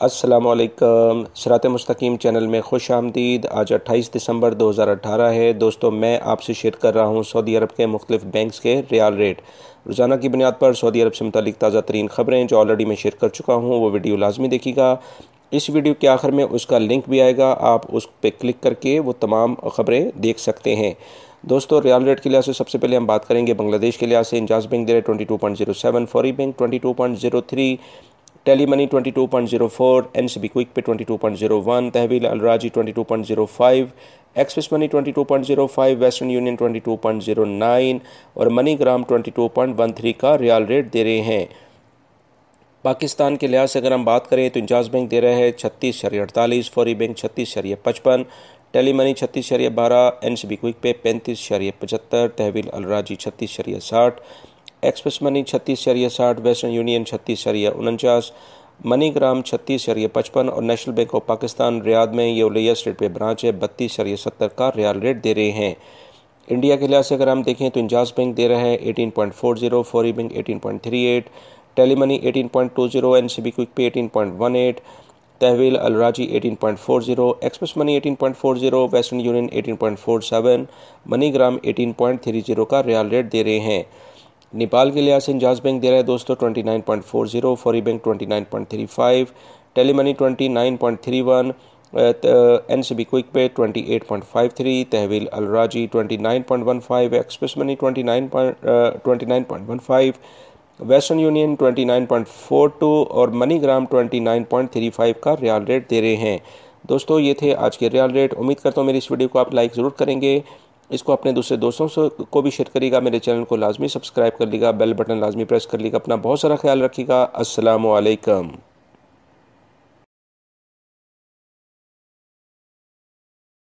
अस्सलामुअलैकुम। सिरात मुस्तकीम चैनल में खुश आमदीद। आज 28 दिसंबर 2018 है। दोस्तों, मैं आपसे शेयर कर रहा हूँ सऊदी अरब के मुख्तलिफ बैंक्स के रियाल रेट। रोज़ाना की बुनियाद पर सऊदी अरब से मुतालिक ताज़ा तरीन ख़बरें जो ऑलरेडी मैं शेयर कर चुका हूँ, वो वीडियो लाजमी देखिएगा। इस वीडियो के आखिर में उसका लिंक भी आएगा, आप उस पर क्लिक करके वो तमाम ख़बरें देख सकते हैं। दोस्तों, रियाल रेट के लिहाज से सबसे पहले हम बात करेंगे बांग्लादेश के लिहाज से। इंजाज बैंक दे रहे 22.07, Fawri Bank 22.03, Tele Money 22.04, NCB Quick Pay 22.01, Tahweel Al Rajhi 22.05, Express Money 22.05, Western Union 22.09 और मनी ग्राम 22.13 का रियाल रेट दे रहे हैं। पाकिस्तान के लिहाज से अगर हम बात करें तो इंजाज बैंक दे रहे हैं 36.48, Fawri Bank 36.55, Tele Money 36.12, NCB Quick Pay 35.75, Tahweel Al Rajhi 36.60, Express Money 36.60, Western Union 36.49, MoneyGram 36.55 और National Bank of Pakistan Riyadh में ये उलैया स्ट्रीट पे ब्रांच है 32.70 का रियाल रेट दे रहे हैं। इंडिया के लिहाज से अगर हम देखें तो इंजाज बैंक दे रहे हैं 18.40, Fawri Bank 18.38, Tele Money 18.20, NCB Quick Pay 18.18, Tahweel Al Rajhi 18.40, Express Money 18.40, Western Union 18.47, MoneyGram 18.30 का रियाल रेट दे रहे हैं। नेपाल के लिहाज से इंजाज बैंक दे रहा है दोस्तों 29.40, Fawri Bank 29.35, Tele Money 29.31, NCB Quick Pay 28.53, Tahweel Al Rajhi 29.15, Express Money 29.15, Western Union 29.42 और मनी ग्राम 29.35 का रियाल रेट दे रहे हैं। दोस्तों, ये थे आज के रियाल रेट। उम्मीद करता हूँ मेरी इस वीडियो को आप लाइक ज़रूर करेंगे। इसको अपने दूसरे दोस्तों से को भी शेयर करिएगा। मेरे चैनल को लाजमी सब्सक्राइब कर लीजिएगा, बेल बटन लाजमी प्रेस कर लीजिएगा। अपना बहुत सारा ख्याल रखिएगा। अस्सलामु अलैकुम।